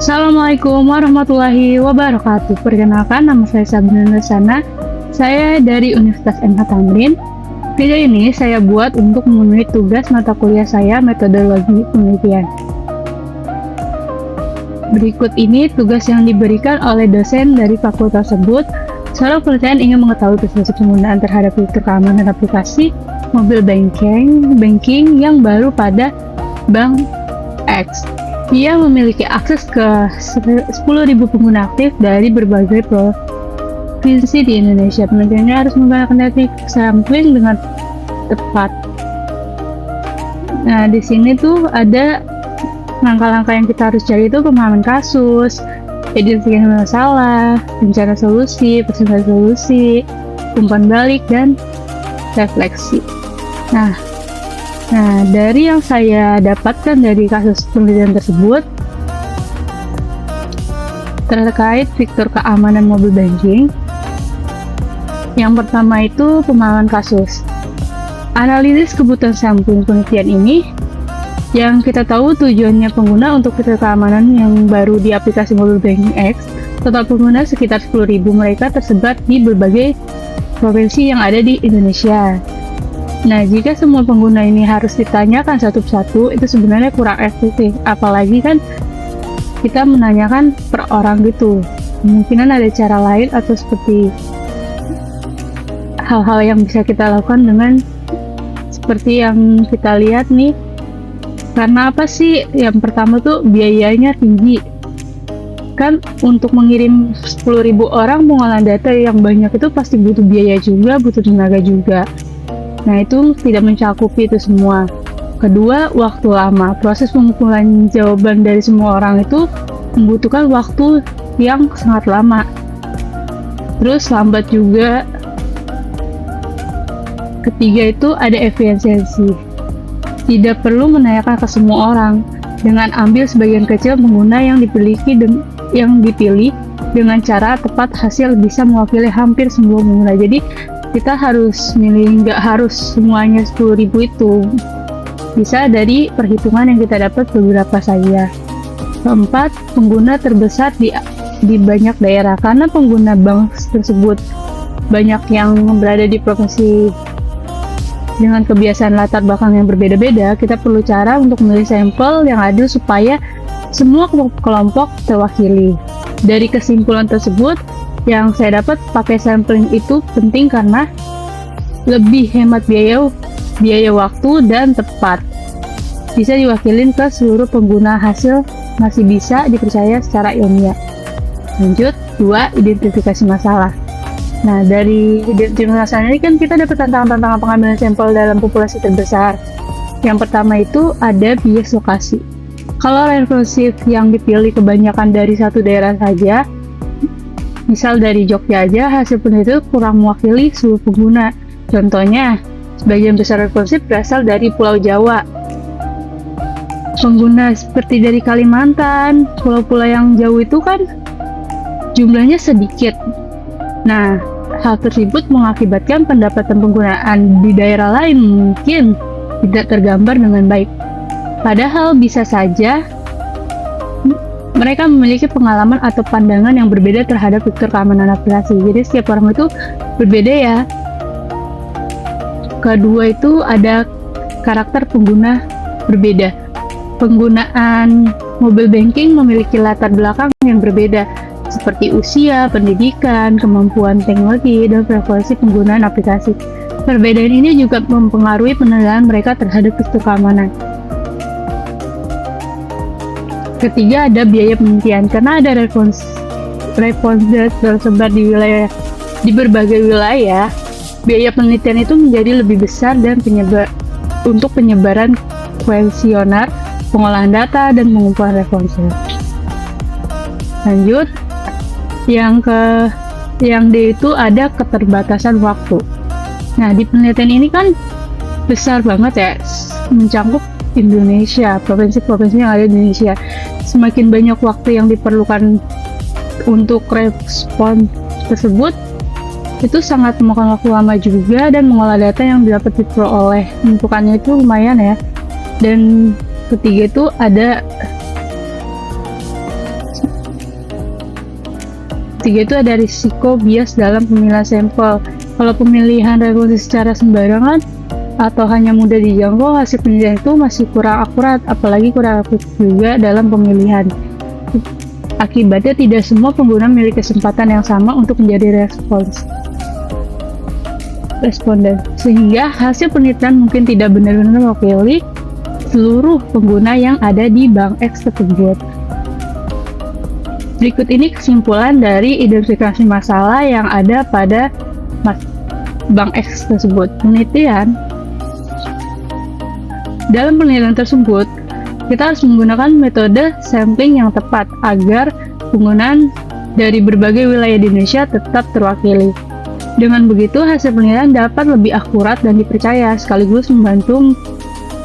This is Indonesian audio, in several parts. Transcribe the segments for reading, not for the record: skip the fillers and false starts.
Assalamualaikum warahmatullahi wabarakatuh. Perkenalkan, nama saya Sabrina Nursana. Saya dari Universitas MH Tamrin. Video ini saya buat untuk memenuhi tugas mata kuliah saya, metodologi penelitian. Berikut ini tugas yang diberikan oleh dosen dari fakultas tersebut. Seorang penelitian ingin mengetahui perspektif penggunaan terhadap fitur keamanan aplikasi mobil banking yang baru pada Bank X. Ia memiliki akses ke 10.000 pengguna aktif dari berbagai provinsi di Indonesia. Penelitiannya harus menggunakan teknik sampling dengan tepat. Nah, di sini tuh ada langkah-langkah yang kita harus cari itu pemahaman kasus, identifikasi masalah, rencana solusi, presentasi solusi, umpan balik, dan refleksi. Nah, dari yang saya dapatkan dari kasus penelitian tersebut terkait fitur keamanan mobil banking, yang pertama itu pemahaman kasus. Analisis kebutuhan sampling penelitian ini, yang kita tahu tujuannya pengguna untuk fitur keamanan yang baru di aplikasi mobil banking X. Total pengguna sekitar 10.000, mereka tersebar di berbagai provinsi yang ada di Indonesia. Nah, jika semua pengguna ini harus ditanyakan satu persatu, itu sebenarnya kurang efektif. Apalagi kan kita menanyakan per orang gitu. Kemungkinan ada cara lain atau seperti hal-hal yang bisa kita lakukan dengan seperti yang kita lihat nih. Karena apa sih? Yang pertama tuh biayanya tinggi. Kan untuk mengirim 10.000 orang pengolahan data yang banyak itu pasti butuh biaya juga, butuh tenaga juga. Nah, itu tidak mencakupi itu semua. Kedua, waktu lama. Proses pengumpulan jawaban dari semua orang itu membutuhkan waktu yang sangat lama. Terus lambat juga. Ketiga itu ada efisiensi. Tidak perlu menanyakan ke semua orang. Dengan ambil sebagian kecil pengguna yang dipilih dengan cara tepat, hasil bisa mewakili hampir semua pengguna. Jadi kita harus milih, nggak harus semuanya 10.000 itu, bisa dari perhitungan yang kita dapat beberapa saja. Keempat, pengguna terbesar di banyak daerah. Karena pengguna bank tersebut banyak yang berada di provinsi dengan kebiasaan latar belakang yang berbeda-beda, kita perlu cara untuk memilih sampel yang adil supaya semua kelompok terwakili. Dari kesimpulan tersebut, yang saya dapat, pakai sampling itu penting karena lebih hemat biaya waktu dan tepat. Bisa diwakilin ke seluruh pengguna, hasil masih bisa dipercaya secara ilmiah. Lanjut, 2. Identifikasi masalah. Nah, dari identifikasi masalah ini kan kita dapat tantangan-tantangan pengambilan sampel dalam populasi terbesar. Yang pertama itu ada bias lokasi. Kalau responsif yang dipilih kebanyakan dari satu daerah saja, misal dari Jogja aja, hasil penelitian kurang mewakili seluruh pengguna. Contohnya, sebagian besar responsif berasal dari Pulau Jawa. Pengguna seperti dari Kalimantan, pulau-pulau yang jauh itu kan jumlahnya sedikit. Nah, hal tersebut mengakibatkan pendapatan penggunaan di daerah lain mungkin tidak tergambar dengan baik. Padahal bisa saja mereka memiliki pengalaman atau pandangan yang berbeda terhadap fitur keamanan aplikasi. Jadi setiap orang itu berbeda ya. Kedua itu ada karakter pengguna berbeda. Penggunaan mobil banking memiliki latar belakang yang berbeda, seperti usia, pendidikan, kemampuan teknologi, dan preferensi penggunaan aplikasi. Perbedaan ini juga mempengaruhi penilaian mereka terhadap fitur keamanan. Ketiga, ada biaya penelitian. Karena ada respons tersebar di berbagai wilayah, biaya penelitian itu menjadi lebih besar dan untuk penyebaran kuesioner, pengolahan data, dan pengumpulan responsif. Lanjut, yang D itu ada keterbatasan waktu. Nah, di penelitian ini kan besar banget ya, mencakup Indonesia, provinsi-provinsi yang ada di Indonesia. Semakin banyak waktu yang diperlukan untuk respon tersebut, itu sangat memakan waktu lama juga, dan mengolah data yang dapat diperoleh menentukannya itu lumayan ya. Dan ketiga itu ada Ketiga itu ada risiko bias dalam pemilihan sampel. Kalau pemilihan referensi secara sembarangan atau hanya mudah dijangkau, hasil penelitian itu masih kurang akurat, apalagi kurang akurat juga dalam pemilihan. Akibatnya tidak semua pengguna memiliki kesempatan yang sama untuk menjadi responden, sehingga hasil penelitian mungkin tidak benar-benar mewakili seluruh pengguna yang ada di Bank X tersebut. Berikut ini kesimpulan dari identifikasi masalah yang ada pada Bank X tersebut. Dalam penelitian tersebut, kita harus menggunakan metode sampling yang tepat agar penggunaan dari berbagai wilayah di Indonesia tetap terwakili. Dengan begitu, hasil penelitian dapat lebih akurat dan dipercaya, sekaligus membantu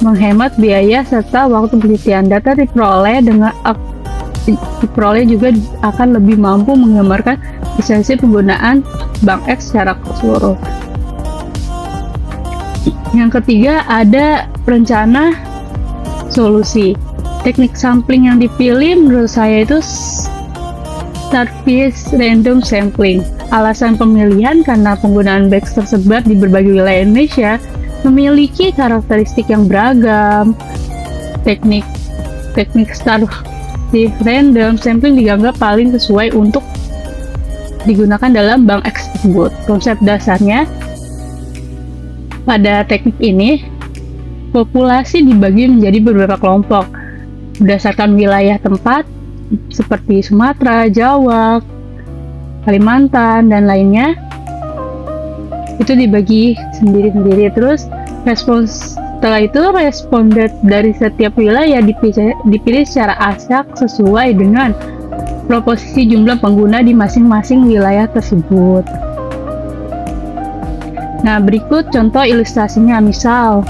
menghemat biaya serta waktu penelitian. Data diperoleh juga akan lebih mampu menggambarkan esensi penggunaan Bank X secara keseluruh. Yang ketiga, ada rencana solusi. Teknik sampling yang dipilih menurut saya itu start-based random sampling. Alasan pemilihan karena penggunaan Bank X tersebar di berbagai wilayah Indonesia memiliki karakteristik yang beragam. Teknik random sampling dianggap paling sesuai untuk digunakan dalam Bank X tersebut. Konsep dasarnya pada teknik ini, populasi dibagi menjadi beberapa kelompok berdasarkan wilayah tempat seperti Sumatera, Jawa, Kalimantan, dan lainnya. Itu dibagi sendiri-sendiri. Terus setelah itu responden dari setiap wilayah dipilih secara acak sesuai dengan proporsi jumlah pengguna di masing-masing wilayah tersebut. Nah, berikut contoh ilustrasinya. Misal,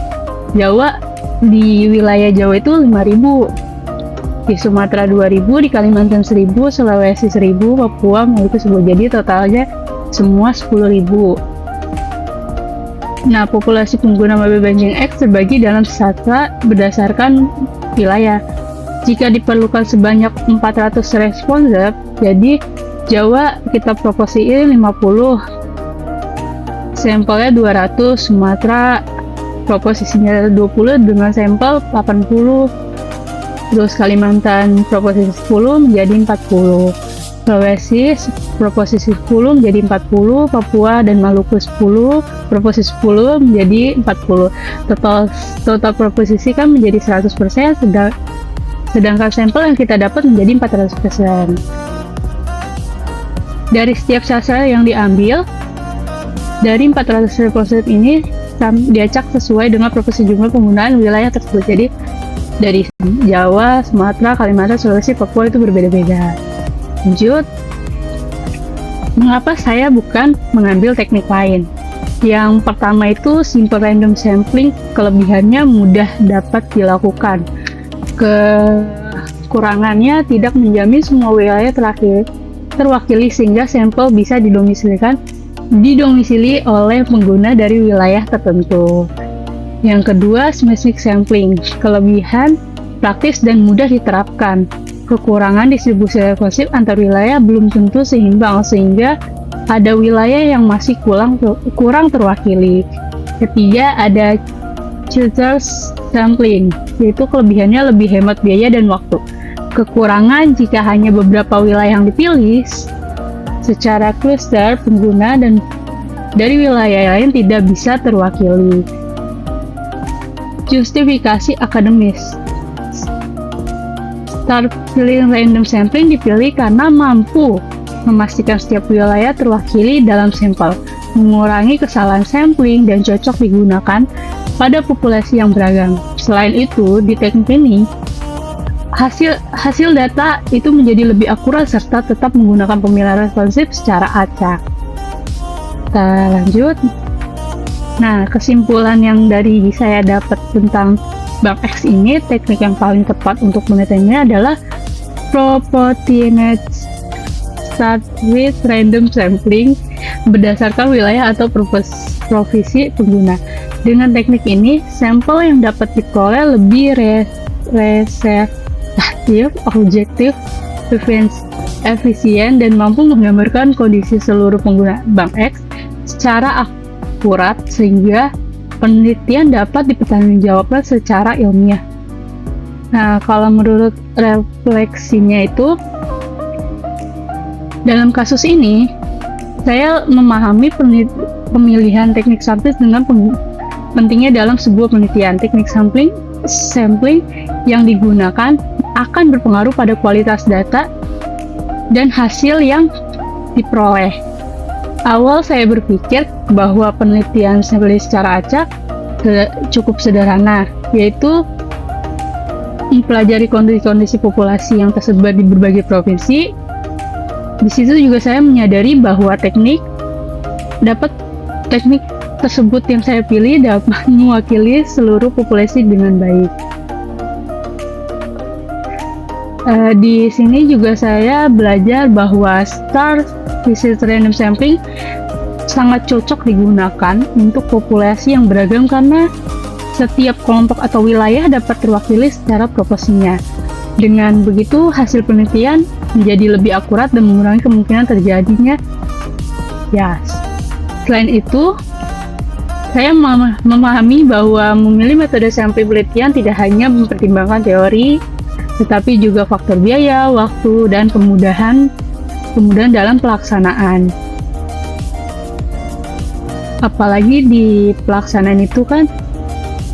Jawa, di wilayah Jawa itu 5.000, di Sumatera 2.000, di Kalimantan 1.000, Sulawesi 1.000, Papua Maluku 1.000. Jadi totalnya semua 10.000. Nah, populasi pengguna mobile banking X terbagi dalam strata berdasarkan wilayah. Jika diperlukan sebanyak 400 responder, jadi Jawa kita proporsiin 50, sampelnya 200, Sumatera proposisinya 20 dengan sampel 80, terus Kalimantan proposisi 10 menjadi 40, Sulawesi proposisi 10 menjadi 40, Papua dan Maluku 10 proposisi 10 menjadi 40. Total proposisi kan menjadi 100%, sedangkan sampel yang kita dapat menjadi 400%. Dari setiap sasaran yang diambil, dari 400 responden ini diacak sesuai dengan proporsi jumlah penggunaan wilayah tersebut. Jadi dari Jawa, Sumatera, Kalimantan, Sulawesi, Papua itu berbeda-beda. Lanjut, mengapa saya bukan mengambil teknik lain? Yang pertama itu simple random sampling, kelebihannya mudah dapat dilakukan. Kekurangannya tidak menjamin semua wilayah terwakili sehingga sampel bisa didomisili oleh pengguna dari wilayah tertentu. Yang kedua, seismic sampling, kelebihan praktis dan mudah diterapkan. Kekurangan distribusi responsif antar wilayah belum tentu seimbang, sehingga ada wilayah yang masih kurang terwakili. Ketiga, ada clusters sampling, yaitu kelebihannya lebih hemat biaya dan waktu. Kekurangan jika hanya beberapa wilayah yang dipilih secara cluster, pengguna dan dari wilayah lain tidak bisa terwakili. Justifikasi akademis. Start-based random sampling dipilih karena mampu memastikan setiap wilayah terwakili dalam sampel, mengurangi kesalahan sampling dan cocok digunakan pada populasi yang beragam. Selain itu, di teknik ini, hasil data itu menjadi lebih akurat serta tetap menggunakan pemilihan responsif secara acak. Kita lanjut. Nah, kesimpulan yang dari saya dapat tentang Bank X ini, teknik yang paling tepat untuk penelitiannya adalah proportionate start with random sampling berdasarkan wilayah atau provisi pengguna. Dengan teknik ini, sampel yang dapat diperoleh lebih representatif, objektif, efisien, dan mampu menggambarkan kondisi seluruh pengguna Bank X secara akurat sehingga penelitian dapat dipertanggungjawabkan secara ilmiah. Nah, kalau menurut refleksinya itu, dalam kasus ini, saya memahami pemilihan teknik sampling dengan pentingnya dalam sebuah penelitian. Teknik sampling yang digunakan akan berpengaruh pada kualitas data dan hasil yang diperoleh. Awal saya berpikir bahwa penelitian sampling secara acak cukup sederhana, yaitu mempelajari kondisi-kondisi populasi yang tersebar di berbagai provinsi. Di situ juga saya menyadari bahwa teknik tersebut yang saya pilih dapat mewakili seluruh populasi dengan baik. Di sini juga saya belajar bahwa star research random sampling sangat cocok digunakan untuk populasi yang beragam karena setiap kelompok atau wilayah dapat terwakili secara proporsinya. Dengan begitu, hasil penelitian menjadi lebih akurat dan mengurangi kemungkinan terjadinya bias. Selain itu, saya memahami bahwa memilih metode sampling penelitian tidak hanya mempertimbangkan teori, tetapi juga faktor biaya, waktu, dan kemudahan dalam pelaksanaan. Apalagi di pelaksanaan itu kan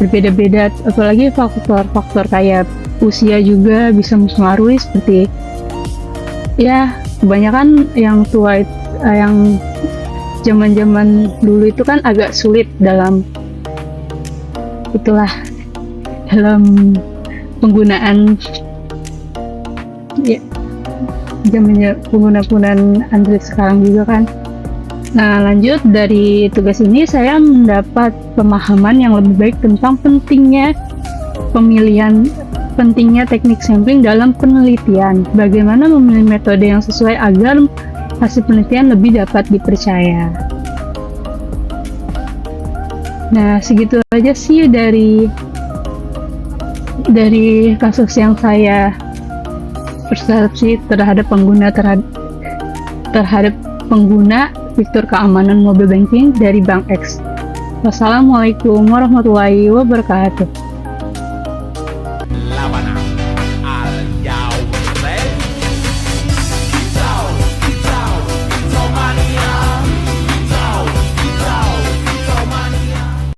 berbeda-beda, apalagi faktor-faktor kayak usia juga bisa mempengaruhi, seperti ya kebanyakan yang tua, yang zaman-zaman dulu itu kan agak sulit dalam penggunaan ya, penggunaan Android sekarang juga kan. Nah, lanjut dari tugas ini saya mendapat pemahaman yang lebih baik tentang pentingnya teknik sampling dalam penelitian, bagaimana memilih metode yang sesuai agar hasil penelitian lebih dapat dipercaya. Nah, segitu aja sih dari kasus yang saya persepsi terhadap pengguna fitur keamanan mobile banking dari Bank X. Wassalamualaikum warahmatullahi wabarakatuh.